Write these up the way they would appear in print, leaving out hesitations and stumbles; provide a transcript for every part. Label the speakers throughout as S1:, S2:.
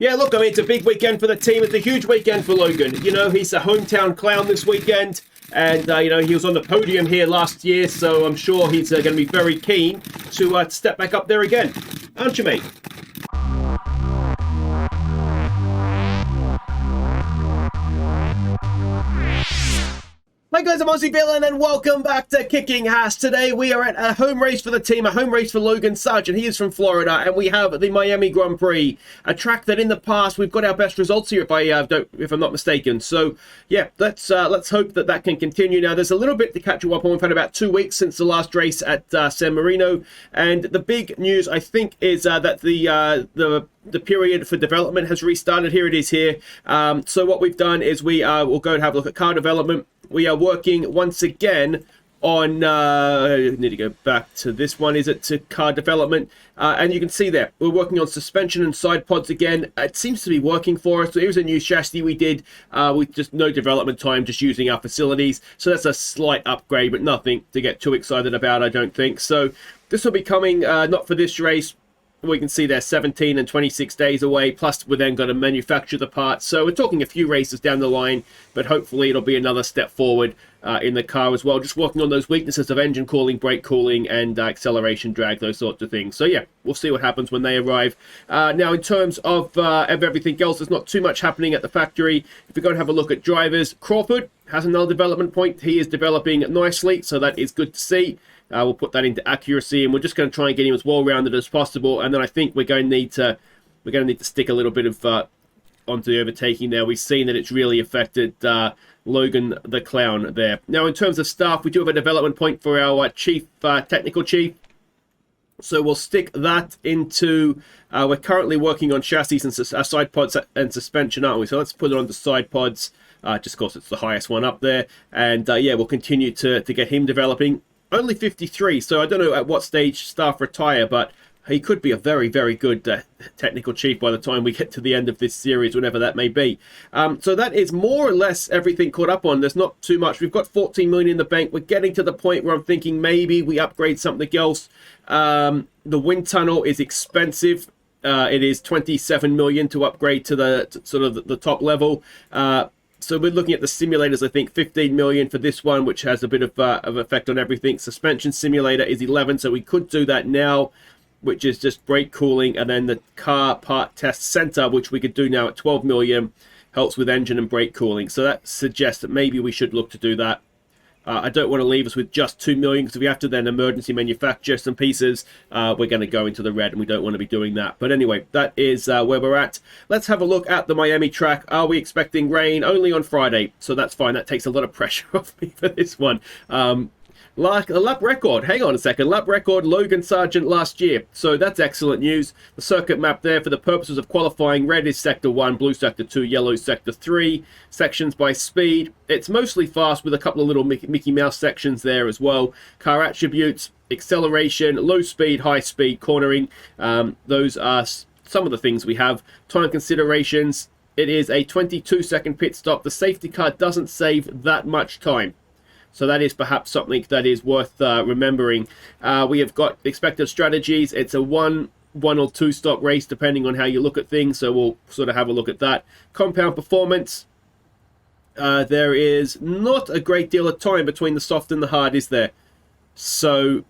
S1: Yeah, look, I mean, it's a big weekend for the team. It's a huge weekend for Logan. You know, he's a hometown clown this weekend. And, you know, he was on the podium here last year, so I'm sure he's going to be very keen to step back up there again. Aren't you, mate? Hi guys, I'm Aussie Villain and welcome back to Kicking Haas. Today we are at a home race for the team, a home race for Logan Sargeant. He is from Florida and we have the Miami Grand Prix, a track that in the past we've got our best results here if I'm not mistaken. So yeah, let's hope that that can continue. Now there's a little bit to catch you up on. We've had about 2 weeks since the last race at San Marino, and the big news I think is that the period for development has restarted. Here it is here. So what we've done is we'll go and have a look at car development. We are working once again on, I need to go back to this one, to car development. And you can see there, we're working on suspension and side pods again. It seems to be working for us. So here's a new chassis we did with just no development time, just using our facilities. So that's a slight upgrade, but nothing to get too excited about, I don't think. So this will be coming, not for this race. We can see they're 17 and 26 days away, plus we're then going to manufacture the parts. So we're talking a few races down the line, but hopefully it'll be another step forward in the car as well. Just working on those weaknesses of engine cooling, brake cooling, and acceleration drag, those sorts of things. So yeah, we'll see what happens when they arrive. Now, in terms of everything else, there's not too much happening at the factory. If we go and have a look at drivers, Crawford has another development point. He is developing nicely, so that is good to see. We'll put that into accuracy, and we're just going to try and get him as well-rounded as possible. And then I think we're going to need to stick a little bit of onto the overtaking there. We've seen that it's really affected Logan the Clown there. Now, in terms of staff, we do have a development point for our technical chief. So we'll stick that into. We're currently working on chassis and side pods and suspension, aren't we? So let's put it on the side pods. Just because it's the highest one up there, and yeah, we'll continue to get him developing. Only 53, so I don't know at what stage staff retire, but he could be a very, very good technical chief by the time we get to the end of this series, whenever that may be. So that is more or less everything caught up on. There's not too much. We've got 14 million in the bank. We're getting to the point where I'm thinking maybe we upgrade something else. The wind tunnel is expensive. It is 27 million to upgrade to the top level. So we're looking at the simulators, I think 15 million for this one, which has a bit of effect on everything. Suspension simulator is 11, so we could do that now, which is just brake cooling. And then the car part test center, which we could do now at 12 million, helps with engine and brake cooling. So that suggests that maybe we should look to do that. I don't want to leave us with just 2 million, because if we have to then emergency manufacture some pieces, we're going to go into the red, and we don't want to be doing that. But anyway, that is where we're at. Let's have a look at the Miami track. Are we expecting rain? Only on Friday, so that's fine. That takes a lot of pressure off me for this one. Like a lap record, hang on a second, lap record Logan Sargeant last year, so that's excellent news. The circuit map there for the purposes of qualifying, red is sector 1, blue sector 2, yellow sector 3, sections by speed. It's mostly fast with a couple of little Mickey Mouse sections there as well. Car attributes, acceleration, low speed, high speed, cornering, those are some of the things we have. Time considerations, it is a 22-second pit stop. The safety car doesn't save that much time. So that is perhaps something that is worth remembering. We have got expected strategies. It's a one or two stop race, depending on how you look at things. So we'll sort of have a look at that. Compound performance. There is not a great deal of time between the soft and the hard, is there? So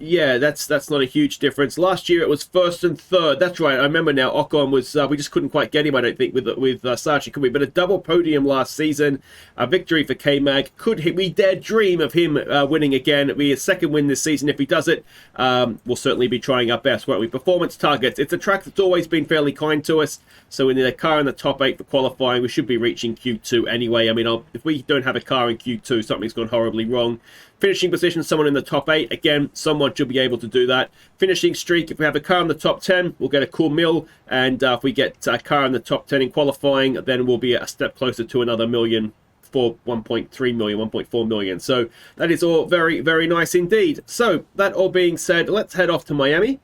S1: yeah, that's not a huge difference. Last year it was first and third. That's right. I remember now. Ocon was we just couldn't quite get him, I don't think, with Sargeant, could we? But a double podium last season, a victory for K-Mag. Could we dare dream of him winning again? It'll be his second win this season. If he does it, we'll certainly be trying our best, won't we? Performance targets. It's a track that's always been fairly kind to us. So we need a car in the top 8 for qualifying. We should be reaching Q2 anyway. I mean, if we don't have a car in Q2, something's gone horribly wrong. Finishing position, someone in the top 8. Again, someone should be able to do that. Finishing streak, if we have a car in the top 10, we'll get a cool mill. And if we get a car in the top 10 in qualifying, then we'll be a step closer to another million for 1.3 million, 1.4 million. So that is all very, very nice indeed. So that all being said, let's head off to Miami.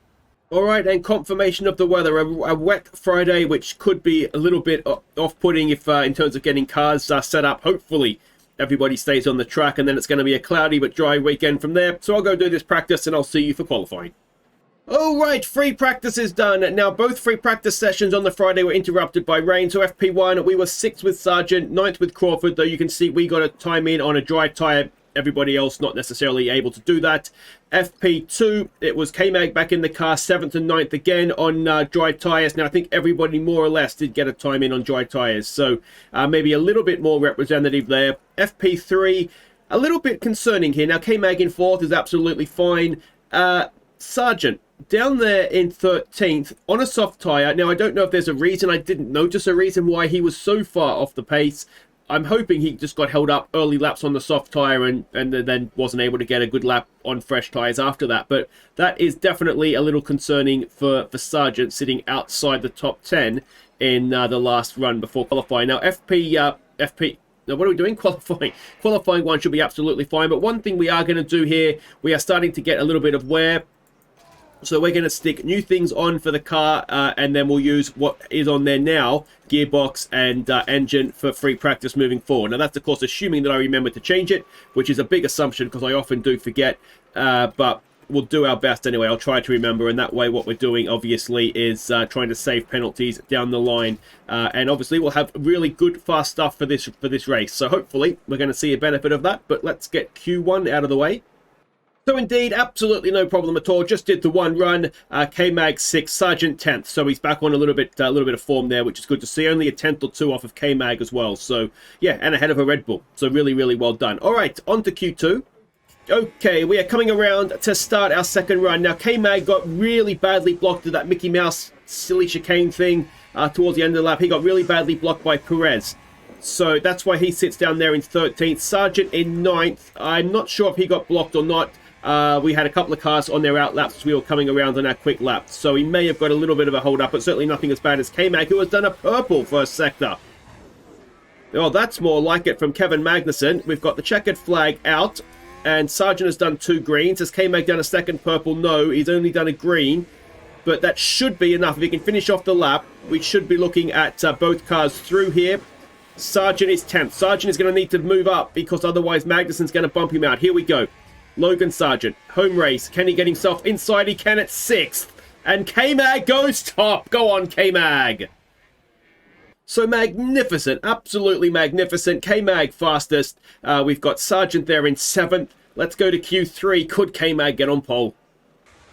S1: All right, and confirmation of the weather. A wet Friday, which could be a little bit off-putting if in terms of getting cars set up. Hopefully everybody stays on the track, and then it's going to be a cloudy but dry weekend from there. So I'll go do this practice, and I'll see you for qualifying. All right, free practice is done. Now, both free practice sessions on the Friday were interrupted by rain. So FP1, we were 6th with Sargeant, 9th with Crawford, though you can see we got a time in on a dry tyre. Everybody else not necessarily able to do that. FP2, it was K-Mag back in the car, 7th and 9th again on dry tyres. Now, I think everybody more or less did get a time in on dry tyres. So maybe a little bit more representative there. FP3, a little bit concerning here. Now, K-Mag in 4th is absolutely fine. Sargeant down there in 13th on a soft tyre. Now, I don't know if there's a reason. I didn't notice a reason why he was so far off the pace. I'm hoping he just got held up early laps on the soft tyre and then wasn't able to get a good lap on fresh tyres after that. But that is definitely a little concerning for Sargeant sitting outside the top 10 in the last run before qualifying. Now, now, what are we doing? Qualifying. Qualifying one should be absolutely fine. But one thing we are going to do here, we are starting to get a little bit of wear. So we're going to stick new things on for the car, and then we'll use what is on there now, gearbox and engine, for free practice moving forward. Now, that's, of course, assuming that I remember to change it, which is a big assumption because I often do forget. But we'll do our best anyway. I'll try to remember, and that way what we're doing, obviously, is trying to save penalties down the line. And obviously, we'll have really good, fast stuff for this race. So hopefully, we're going to see a benefit of that. But let's get Q1 out of the way. So indeed, absolutely no problem at all. Just did the one run. K-Mag 6th, Sargeant 10th. So he's back on a little bit of form there, which is good to see. Only a 10th or 2 off of K-Mag as well. So yeah, and ahead of a Red Bull. So really, really well done. All right, on to Q2. Okay, we are coming around to start our second run. Now, K-Mag got really badly blocked at that Mickey Mouse silly chicane thing towards the end of the lap. He got really badly blocked by Perez. So that's why he sits down there in 13th. Sargeant in 9th. I'm not sure if he got blocked or not. We had a couple of cars on their out laps as we were coming around on our quick lap. So he may have got a little bit of a hold up, but certainly nothing as bad as K-Mag, who has done a purple first sector. Oh, that's more like it from Kevin Magnussen. We've got the checkered flag out, and Sargeant has done 2 greens. Has K-Mag done a second purple? No, he's only done a green. But that should be enough. If he can finish off the lap, we should be looking at both cars through here. Sargeant is 10th. Sargeant is going to need to move up because otherwise Magnussen's going to bump him out. Here we go. Logan Sargeant, home race. Can he get himself inside? He can at 6th. And K-Mag goes top. Go on, K-Mag. So magnificent. Absolutely magnificent. K-Mag fastest. We've got Sargeant there in 7th. Let's go to Q3. Could K-Mag get on pole?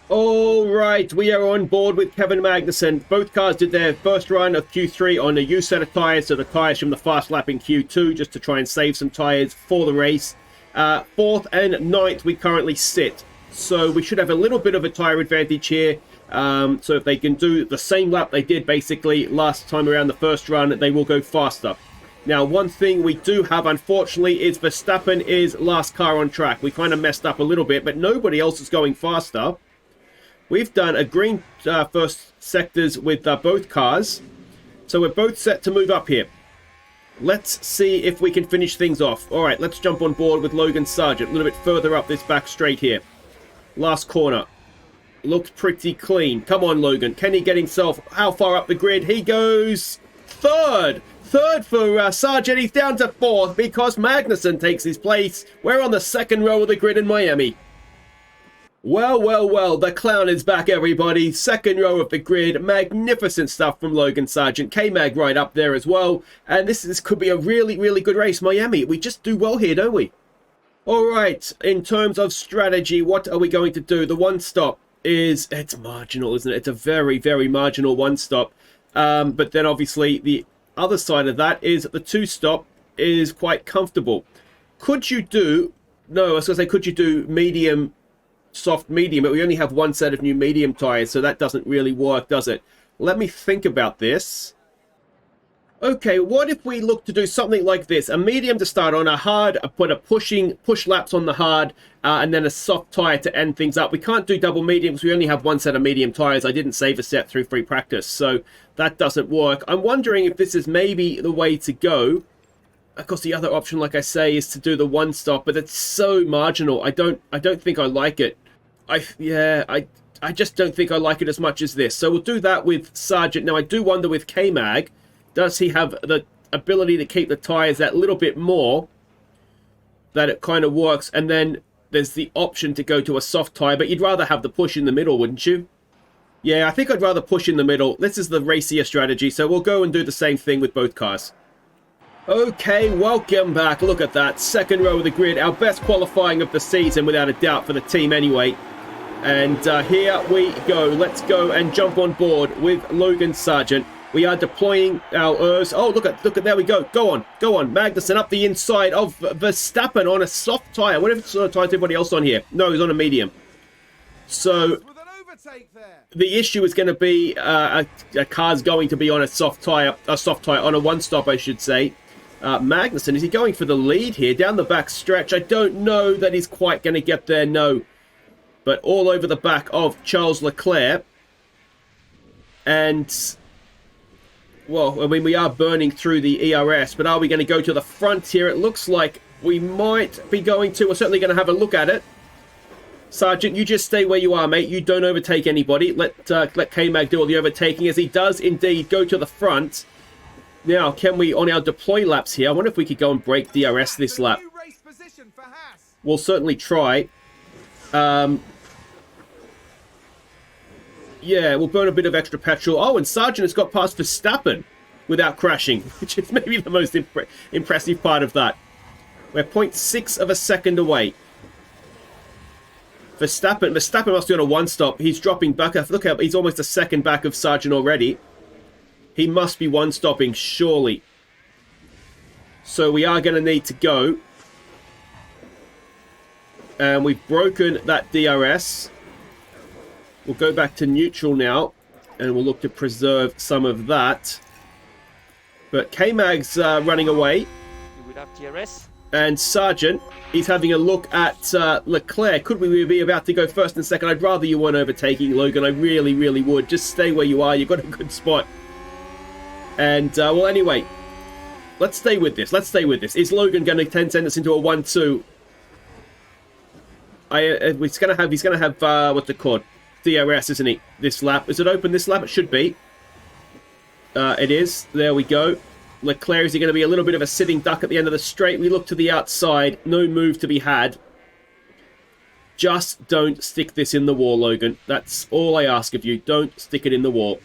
S1: All right, we are on board with Kevin Magnussen. Both cars did their first run of Q3 on a used set of tyres. So the tyres from the fast lap in Q2 just to try and save some tyres for the race. 4th and 9th we currently sit, so we should have a little bit of a tyre advantage here. So if they can do the same lap they did basically last time around the first run, they will go faster. Now, one thing we do have, unfortunately, is Verstappen is last car on track. We kind of messed up a little bit, but nobody else is going faster. We've done a green first sectors with both cars, so we're both set to move up here. Let's see if we can finish things off. All right, let's jump on board with Logan Sargeant. A little bit further up this back straight here. Last corner. Looks pretty clean. Come on, Logan. Can he get himself how far up the grid? He goes 3rd. 3rd for Sargeant. He's down to 4th because Magnussen takes his place. We're on the 2nd row of the grid in Miami. Well, well, well, the clown is back, everybody. 2nd row of the grid. Magnificent stuff from Logan Sargeant. K-Mag right up there as well. And this could be a really, really good race. Miami, we just do well here, don't we? All right, in terms of strategy, what are we going to do? The one stop is, it's marginal, isn't it? It's a very, very marginal one stop. But then obviously the other side of that is the 2 stop is quite comfortable. Could you do, no, I was going to say, could you do medium, soft medium, but we only have 1 set of new medium tires, so that doesn't really work, does it? Let me think about this. Okay, what if we look to do something like this? A medium to start on, a hard, put a push laps on the hard, and then a soft tire to end things up. We can't do double mediums. We only have 1 set of medium tires. I didn't save a set through free practice, so that doesn't work. I'm wondering if this is maybe the way to go. Of course, the other option, like I say, is to do the 1 stop, but it's so marginal. I don't think I like it. I just don't think I like it as much as this. So we'll do that with Sargeant. Now, I do wonder with K-Mag, does he have the ability to keep the tyres that little bit more, that it kind of works? And then there's the option to go to a soft tyre, but you'd rather have the push in the middle, wouldn't you? Yeah, I think I'd rather push in the middle. This is the racier strategy, so we'll go and do the same thing with both cars. Okay, welcome back. Look at that. Second row of the grid. Our best qualifying of the season, without a doubt, for the team anyway. And here we go. Let's go and jump on board with Logan Sargeant. We are deploying our ERS. Oh, look at, there we go. Go on. Magnussen up the inside of Verstappen on a soft tyre. What if it's on a tyre to everybody else on here? No, he's on a medium. So the issue is going to be a car's going to be on a soft tyre, on a one-stop, I should say. Magnussen, is he going for the lead here down the back stretch? I don't know that he's quite going to get there, no. But all over the back of Charles Leclerc. And, well, I mean, we are burning through the ERS, but are we going to go to the front here? It looks like we might be going to. We're certainly going to have a look at it. Sargeant, you just stay where you are, mate. You don't overtake anybody. Let K-Mag do all the overtaking, as he does indeed go to the front. Now, can we, on our deploy laps here, I wonder if we could go and break DRS this lap. We'll certainly try. Yeah, we'll burn a bit of extra petrol. Oh, and Sargeant has got past Verstappen without crashing, which is maybe the most impressive part of that. We're 0.6 of a second away. Verstappen must be on a one-stop. He's dropping back. Look how he's almost a second back of Sargeant already. He must be one-stopping, surely. So we are going to need to go. And we've broken that DRS. We'll go back to neutral now. And we'll look to preserve some of that. But K-Mag's running away.
S2: Without DRS.
S1: And Sargeant, he's having a look at Leclerc. Could we be about to go first and second? I'd rather you weren't overtaking, Logan. I really, really would. Just stay where you are. You've got a good spot. And, well, anyway, let's stay with this. Is Logan going to send us into a 1-2? He's going to have, what's it called? DRS, isn't he? This lap. Is it open this lap? It should be. It is. There we go. Leclerc, is he going to be a little bit of a sitting duck at the end of the straight? We look to the outside. No move to be had. Just don't stick this in the wall, Logan. That's all I ask of you. Don't stick it in the wall.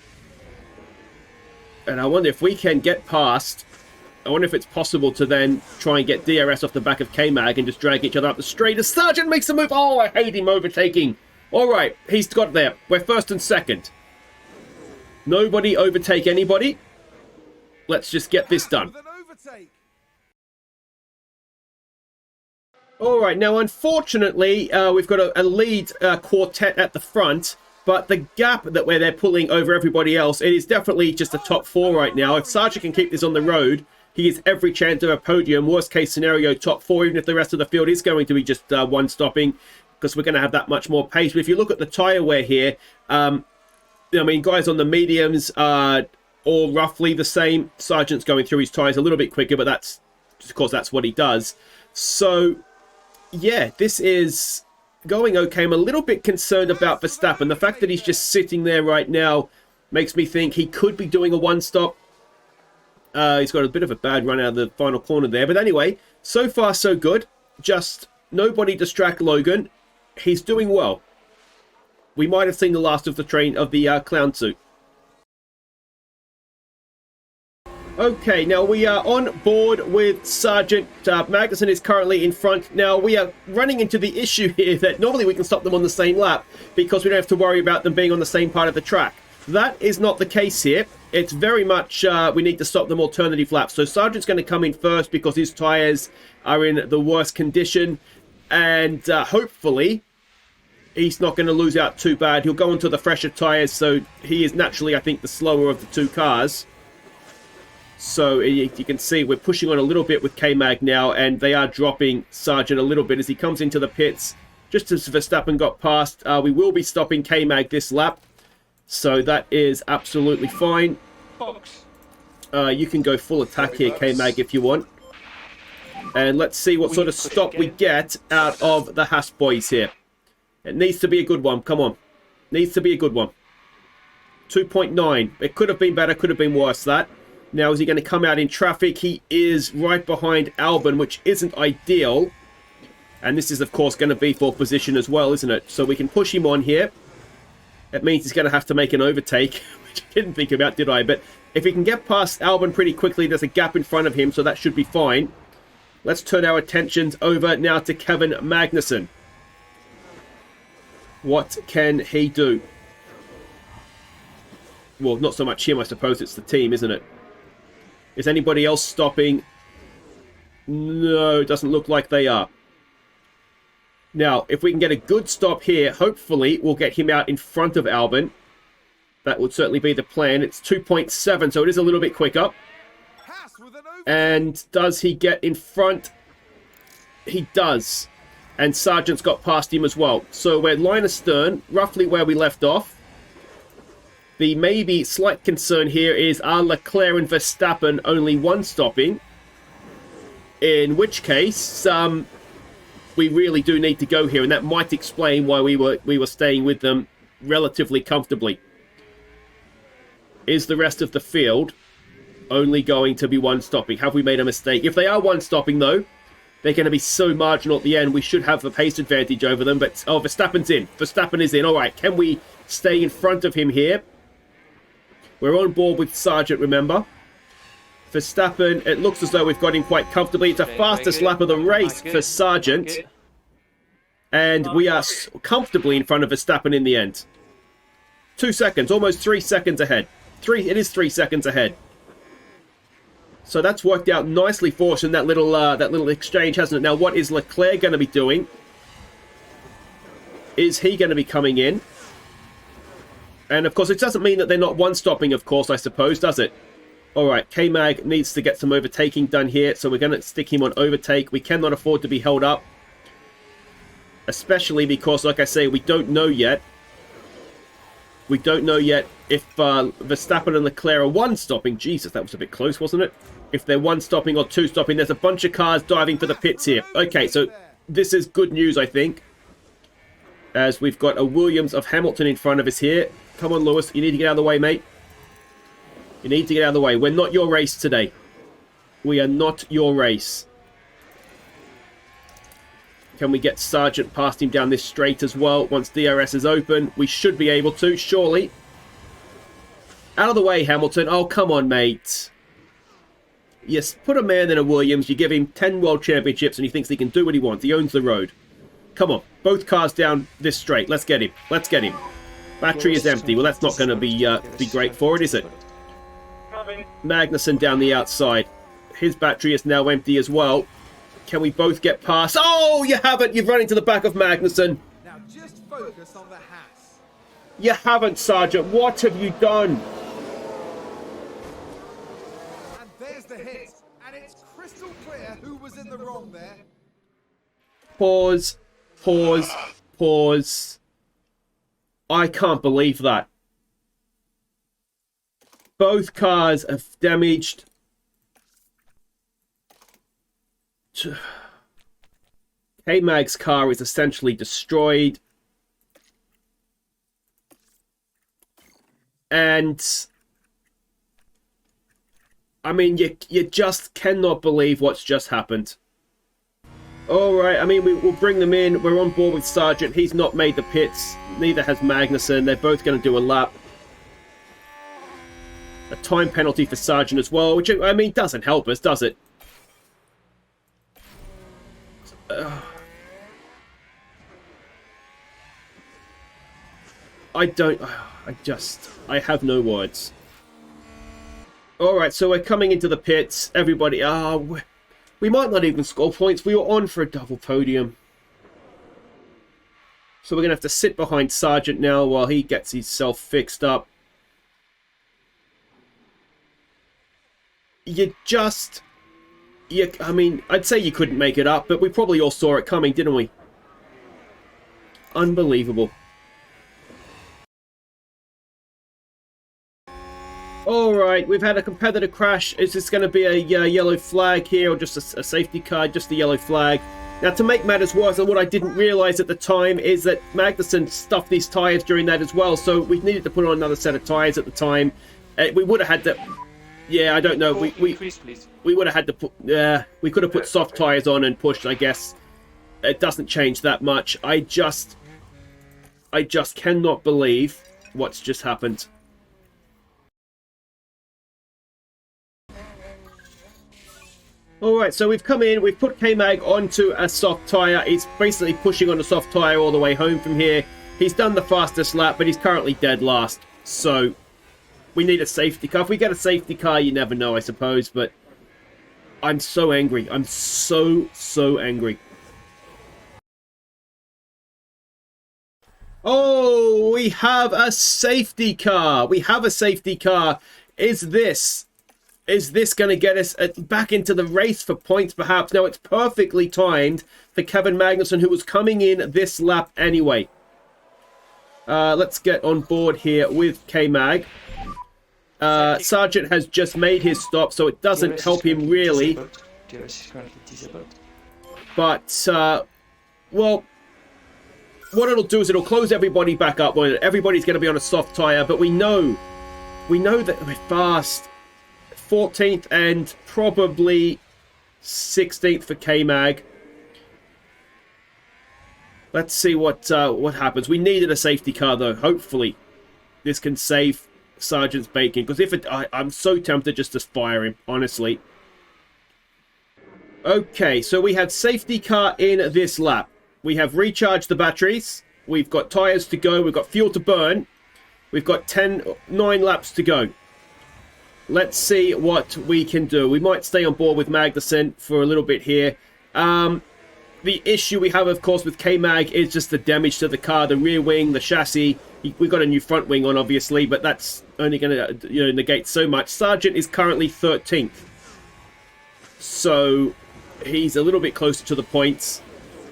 S1: And I wonder if we can get past. I wonder if it's possible to then try and get DRS off the back of K-Mag and just drag each other up the straight. As Sargeant makes a move. Oh, I hate him overtaking. All right, he's got there. We're first and second. Nobody overtake anybody. Let's just get this done. All right, now, unfortunately, we've got a lead quartet at the front. But the gap that where they're pulling over everybody else, it is definitely just a top four right now. If Sargeant can keep this on the road, he has every chance of a podium. Worst case scenario, top four, even if the rest of the field is going to be just one-stopping, because we're going to have that much more pace. But if you look at the tyre wear here, I mean, guys on the mediums are all roughly the same. Sargeant's going through his tyres a little bit quicker, but that's, of course, that's what he does. So, yeah, this is going okay. I'm a little bit concerned about Verstappen. The fact that he's just sitting there right now makes me think he could be doing a one-stop. He's got a bit of a bad run out of the final corner there. But anyway, so far so good. Just nobody distract Logan. He's doing well. We might have seen the last of the clown suit. Okay, now we are on board with Sargeant. Magnussen is currently in front. Now, we are running into the issue here that normally we can stop them on the same lap because we don't have to worry about them being on the same part of the track. That is not the case here. It's very much we need to stop them alternative laps. So Sargeant's going to come in first because his tyres are in the worst condition. And hopefully he's not going to lose out too bad. He'll go into the fresher tyres, so he is naturally, I think, the slower of the two cars. So you can see we're pushing on a little bit with K-Mag now, and they are dropping Sargeant a little bit as he comes into the pits. Just as Verstappen got past, we will be stopping K-Mag this lap. So that is absolutely fine. You can go full attack here, K-Mag, if you want. And let's see what sort of stop we get out of the Haas boys here. It needs to be a good one. Come on. Needs to be a good one. 2.9. It could have been better, could have been worse, that. Now, is he going to come out in traffic? He is right behind Albon, which isn't ideal. And this is, of course, going to be for position as well, isn't it? So we can push him on here. it means he's going to have to make an overtake, which I didn't think about, did I? But if he can get past Albon pretty quickly, there's a gap in front of him, so that should be fine. Let's turn our attentions over now to Kevin Magnussen. What can he do? Well, not so much him, I suppose. It's the team, isn't it? Is anybody else stopping? No, it doesn't look like they are. Now, if we can get a good stop here, hopefully we'll get him out in front of Albon. That would certainly be the plan. It's 2.7, so it is a little bit quicker. And does he get in front? He does. And Sargeant's got past him as well. So we're line astern, roughly where we left off. The maybe slight concern here is, are Leclerc and Verstappen only one stopping? In which case, we really do need to go here, and that might explain why we were staying with them relatively comfortably. Is the rest of the field only going to be one stopping? Have we made a mistake? If they are one stopping, though, they're going to be so marginal at the end. We should have the pace advantage over them. But, oh, Verstappen's in. Verstappen is in. All right, can we stay in front of him here? We're on board with Sargeant, remember? Verstappen, it looks as though we've got him quite comfortably. It's the fastest lap of the race for Sargeant. And we are comfortably in front of Verstappen in the end. 2 seconds, almost 3 seconds ahead. It is 3 seconds ahead. So that's worked out nicely for us in that little exchange, hasn't it? Now, what is Leclerc going to be doing? Is he going to be coming in? And, of course, it doesn't mean that they're not one-stopping, of course, I suppose, does it? All right, K-Mag needs to get some overtaking done here, so we're going to stick him on overtake. We cannot afford to be held up. Especially because, like I say, we don't know yet. We don't know yet if Verstappen and Leclerc are one-stopping. Jesus, that was a bit close, wasn't it? If they're one-stopping or two-stopping, there's a bunch of cars diving for the pits here. Okay, so this is good news, I think. As we've got a Williams of Hamilton in front of us here. Come on, Lewis, you need to get out of the way, mate. You need to get out of the way. We're not your race today. We are not your race. Can we get Sargeant past him down this straight as well? Once DRS is open, we should be able to, surely. Out of the way, Hamilton. Oh, come on, mate. Yes, put a man in a Williams. You give him 10 World Championships and he thinks he can do what he wants. He owns the road. Come on. Both cars down this straight. Let's get him. Let's get him. Battery is empty. Well, that's not going to be great for it, is it? Magnussen down the outside. His battery is now empty as well. Can we both get past? Oh, you haven't. You've run into the back of Magnussen.
S2: Now just focus on the Haas.
S1: You haven't, Sargeant. What have you done?
S2: And there's the hit. And it's crystal clear who was in the wrong there.
S1: Pause. Pause. Pause. I can't believe that. Both cars have damaged. K-Mag's car is essentially destroyed. And I mean, you just cannot believe what's just happened. Alright, I mean, we'll bring them in. We're on board with Sargeant. He's not made the pits. Neither has Magnussen. They're both going to do a lap. A time penalty for Sargeant as well, which, I mean, doesn't help us, does it? I have no words. Alright, so we're coming into the pits. Everybody, we might not even score points. We were on for a double podium. So we're going to have to sit behind Sargeant now while he gets himself fixed up. I mean, I'd say you couldn't make it up, but we probably all saw it coming, didn't we? Unbelievable. Alright, we've had a competitor crash. Is this going to be a yellow flag here, or just a safety car? Just a yellow flag. Now, to make matters worse, and what I didn't realise at the time, is that Magnussen stuffed these tyres during that as well, so we needed to put on another set of tyres at the time. We would have had to... Yeah, I don't know. We would have had to put... we could have put soft tyres on and pushed, I guess. It doesn't change that much. I just cannot believe what's just happened. Alright, so we've come in, we've put K-Mag onto a soft tyre. He's basically pushing on a soft tyre all the way home from here. He's done the fastest lap, but he's currently dead last. So, we need a safety car. If we get a safety car, you never know, I suppose. But I'm so angry. I'm so angry. Oh, we have a safety car. We have a safety car. Is this going to get us back into the race for points, perhaps? Now, it's perfectly timed for Kevin Magnussen, who was coming in this lap anyway. Let's get on board here with K-Mag. Sargeant has just made his stop, so it doesn't help him really. But, well, what it'll do is it'll close everybody back up. Everybody's going to be on a soft tyre, but we know that we're fast. 14th and probably 16th for K-Mag. Let's see what happens. We needed a safety car, though. Hopefully, this can save Sargeant's bacon. Because if I'm so tempted just to fire him, honestly. Okay, so we have safety car in this lap. We have recharged the batteries. We've got tyres to go. We've got fuel to burn. We've got 9 laps to go. Let's see what we can do. We might stay on board with Magnussen for a little bit here. The issue we have, of course, with K-Mag is just the damage to the car, the rear wing, the chassis. We've got a new front wing on, obviously, but that's only going to negate so much. Sargeant is currently 13th. So he's a little bit closer to the points,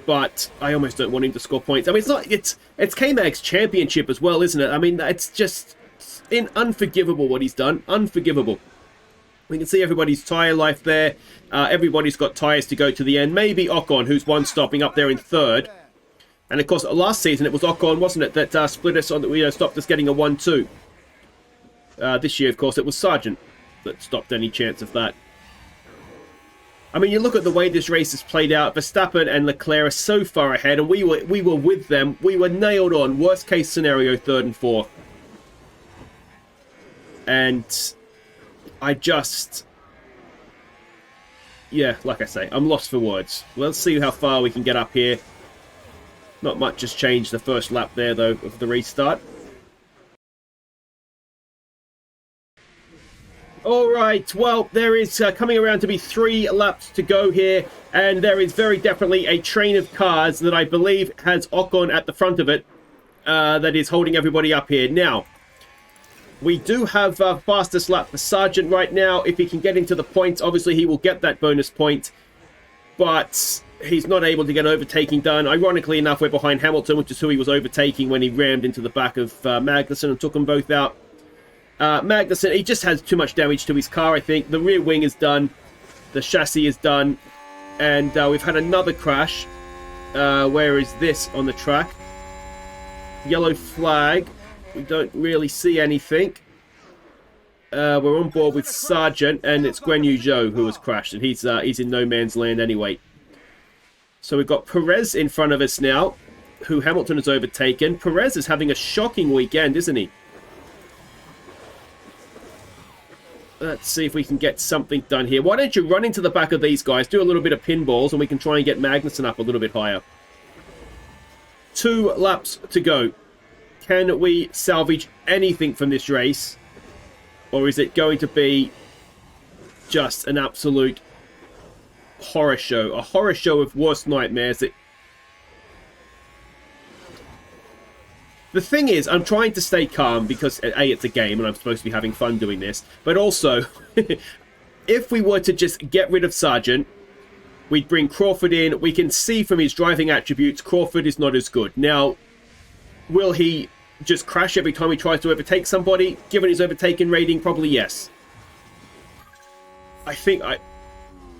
S1: but I almost don't want him to score points. I mean, it's K-Mag's championship as well, isn't it? I mean, it's just unforgivable what he's done. Unforgivable. We can see everybody's tyre life there. Everybody's got tyres to go to the end. Maybe Ocon, who's one stopping up there in 3rd. And of course, last season it was Ocon, wasn't it, that split us on, that stopped us getting a 1-2. This year, of course, it was Sargeant that stopped any chance of that. I mean, you look at the way this race has played out. Verstappen and Leclerc are so far ahead, and we were with them. We were nailed on. Worst case scenario, 3rd and 4th. And I just... yeah, like I say, I'm lost for words. Let's see how far we can get up here. Not much has changed the first lap there, though, of the restart. Alright, well, there is coming around to be 3 laps to go here, and there is very definitely a train of cars that I believe has Ocon at the front of it that is holding everybody up here. Now, we do have fastest lap for Sargeant right now. If he can get into the points, obviously he will get that bonus point, but he's not able to get overtaking done. Ironically enough, we're behind Hamilton, which is who he was overtaking when he rammed into the back of Magnussen and took them both out. Magnussen, he just has too much damage to his car, I think. The rear wing is done. The chassis is done. And we've had another crash. Where is this on the track? Yellow flag. We don't really see anything. We're on board with Sargeant, and it's Guan Yu Zhou who has crashed, and he's in no man's land anyway. So we've got Perez in front of us now, who Hamilton has overtaken. Perez is having a shocking weekend, isn't he? Let's see if we can get something done here. Why don't you run into the back of these guys, do a little bit of pinballs, and we can try and get Magnussen up a little bit higher. 2 laps to go. Can we salvage anything from this race? Or is it going to be just an absolute horror show? A horror show of worst nightmares. The thing is, I'm trying to stay calm because, A, it's a game and I'm supposed to be having fun doing this. But also, if we were to just get rid of Sargeant, we'd bring Crawford in. We can see from his driving attributes, Crawford is not as good. Now, will he just crash every time he tries to overtake somebody? Given his overtaken rating, probably yes. I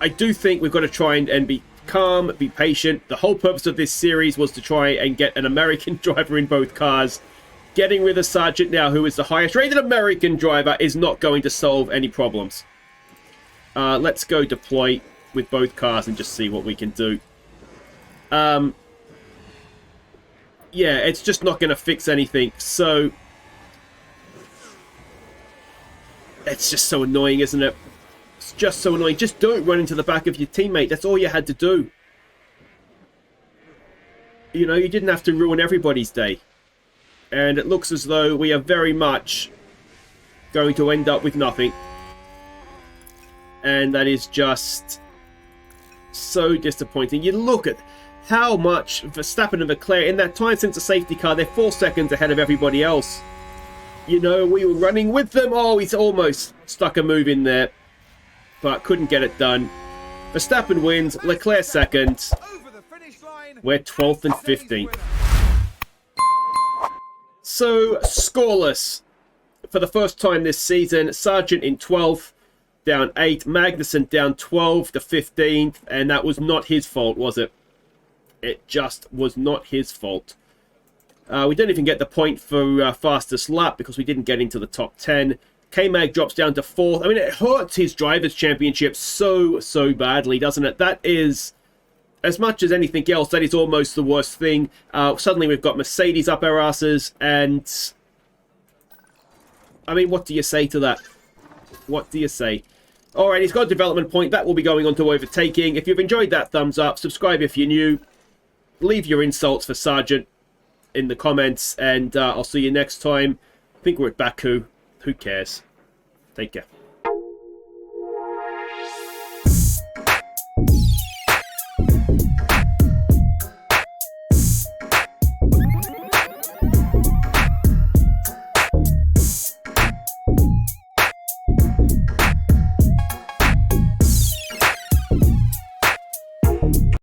S1: do think we've got to try and be calm, be patient. The whole purpose of this series was to try and get an American driver in both cars. Getting rid of Sargeant now, who is the highest rated American driver, is not going to solve any problems. Let's go deploy with both cars and just see what we can do. Yeah, it's just not going to fix anything. So It's just so annoying, isn't it? It's just so annoying. Just don't run into the back of your teammate. That's all you had to do. You know, you didn't have to ruin everybody's day. And it looks as though we are very much going to end up with nothing. And that is just so disappointing. You look at how much Verstappen and Leclerc, in that time since the safety car, they're 4 seconds ahead of everybody else. You know, we were running with them. Oh, he's almost stuck a move in there, but couldn't get it done. Verstappen wins, Leclerc second. We're 12th and 15th. So, scoreless for the first time this season. Sargeant in 12th, down 8. Magnussen down 12 to 15th, and that was not his fault, was it? It just was not his fault. We don't even get the point for fastest lap because we didn't get into the top 10. K-Mag drops down to 4th. I mean, it hurts his Drivers' Championship so badly, doesn't it? That is, as much as anything else, that is almost the worst thing. Suddenly we've got Mercedes up our asses, and I mean, what do you say to that? What do you say? Alright, he's got a development point. That will be going on to overtaking. If you've enjoyed that, thumbs up. Subscribe if you're new. Leave your insults for Sargeant in the comments, and I'll see you next time. I think we're at Baku. Who cares? Take care.